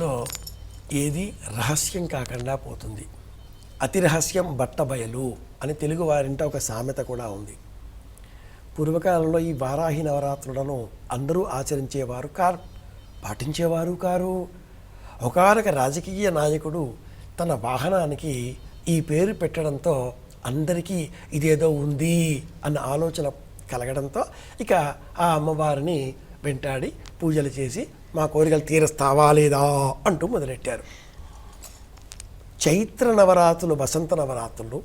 లో ఏది రహస్యం కాకుండా పోతుంది. అతి రహస్యం బట్టబయలు అని తెలుగు వారింట ఒక సామెత కూడా ఉంది. పూర్వకాలంలో ఈ వారాహి నవరాత్రులను అందరూ ఆచరించేవారు కారు, పాటించేవారు కారు. ఒకానొక రాజకీయ నాయకుడు తన వాహనానికి ఈ పేరు పెట్టడంతో అందరికీ ఇదేదో ఉంది అన్న ఆలోచన కలగడంతో ఇక ఆ అమ్మవారిని వెంటాడి పూజలు చేసి మా కోరికలు తీరుస్తావా లేదా అంటూ మొదలెట్టారు. చైత్ర నవరాత్రులు వసంత నవరాత్రులు,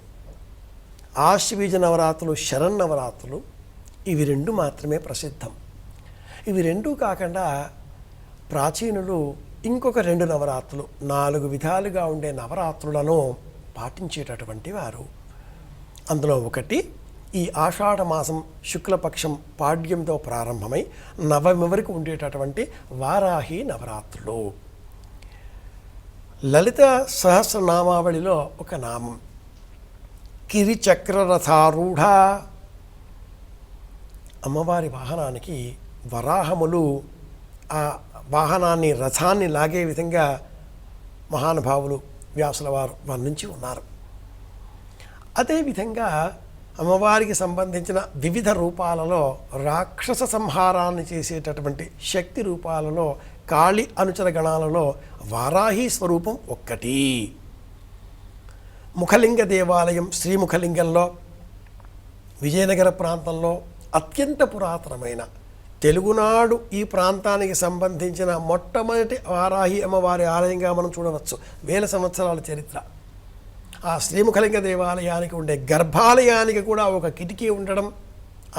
ఆశ్వీజ నవరాత్రులు శరన్నవరాత్రులు, ఇవి రెండు మాత్రమే ప్రసిద్ధం. ఇవి రెండూ కాకుండా ప్రాచీనులు ఇంకొక 2 నవరాత్రులు, 4 విధాలుగా ఉండే నవరాత్రులను పాటించేటటువంటి వారు. అందులో ఒకటి ఈ ఆషాఢ మాసం శుక్లపక్షం పాడ్యంతో ప్రారంభమై నవమి వరకు ఉండేటటువంటి వారాహి నవరాత్రులు. లలిత సహస్రనామావళిలో ఒక నామం కిరిచక్రరథారూఢ. అమ్మవారి వాహనానికి వరాహములు ఆ వాహనాన్ని రథాన్ని లాగే విధంగా మహానుభావులు వ్యాసుల వారు వర్ణించి ఉన్నారు. అదేవిధంగా అమ్మవారికి సంబంధించిన వివిధ రూపాలలో రాక్షస సంహారాన్ని చేసేటటువంటి శక్తి రూపాలలో కాళి అనుచర గణాలలో వారాహి స్వరూపం ఒక్కటి. ముఖలింగ దేవాలయం శ్రీముఖలింగంలో విజయనగర ప్రాంతంలో అత్యంత పురాతనమైన తెలుగునాడు ఈ ప్రాంతానికి సంబంధించిన మొట్టమొదటి వారాహి అమ్మవారి ఆలయంగా మనం చూడవచ్చు. 1000 సంవత్సరాల చరిత్ర. ఆ శ్రీముఖలింగ దేవాలయానికి ఉండే గర్భాలయానికి కూడా ఒక కిటికీ ఉండడం,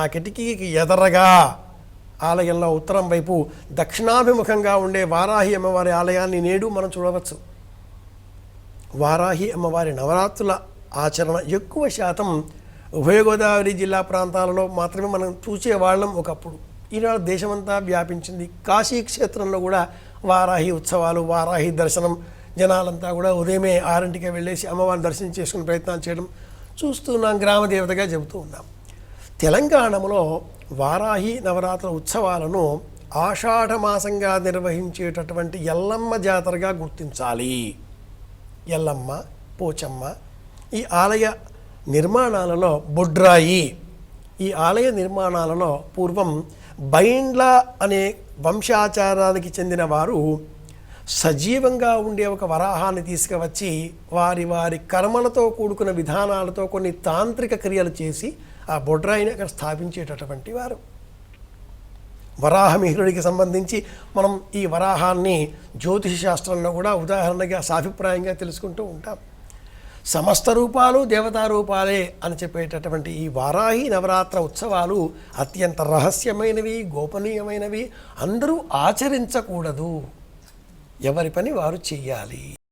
ఆ కిటికీకి ఎదరగా ఆలయంలో ఉత్తరం వైపు దక్షిణాభిముఖంగా ఉండే వారాహి అమ్మవారి ఆలయాన్ని నేడు మనం చూడవచ్చు. వారాహి అమ్మవారి నవరాత్రుల ఆచరణ ఎక్కువ శాతం ఉభయ గోదావరి జిల్లా ప్రాంతాలలో మాత్రమే మనం చూసేవాళ్ళం ఒకప్పుడు. ఈనాడు దేశమంతా వ్యాపించింది. కాశీ క్షేత్రంలో కూడా వారాహి ఉత్సవాలు, వారాహి దర్శనం, జనాలంతా కూడా ఉదయమే 6ంటికే వెళ్ళేసి అమ్మవారిని దర్శనం చేసుకునే ప్రయత్నాలు చేయడం చూస్తున్నాం. గ్రామదేవతగా చెబుతూ ఉన్నాం. తెలంగాణలో వారాహి నవరాత్రుల ఉత్సవాలను ఆషాఢ మాసంగా నిర్వహించేటటువంటి ఎల్లమ్మ జాతరగా గుర్తించాలి. ఎల్లమ్మ, పోచమ్మ ఈ ఆలయ నిర్మాణాలలో బొడ్రాయి, ఈ ఆలయ నిర్మాణాలలో పూర్వం బైండ్ల అనే వంశాచారానికి చెందిన వారు సజీవంగా ఉండే ఒక వరాహాన్ని తీసుకువచ్చి వారి వారి కర్మలతో కూడుకున్న విధానాలతో కొన్ని తాంత్రిక క్రియలు చేసి ఆ బొడ్రాయిని అక్కడ స్థాపించేటటువంటి వారు. వరాహమిహిరుడికి సంబంధించి మనం ఈ వరాహాన్ని జ్యోతిష శాస్త్రంలో కూడా ఉదాహరణగా సాభిప్రాయంగా తెలుసుకుంటూ ఉంటాం. సమస్త రూపాలు దేవతా రూపాలే అని చెప్పేటటువంటి ఈ వారాహి నవరాత్ర ఉత్సవాలు అత్యంత రహస్యమైనవి, గోపనీయమైనవి. అందరూ ఆచరించకూడదు, ఎవరి పని వారు చెయ్యాలి.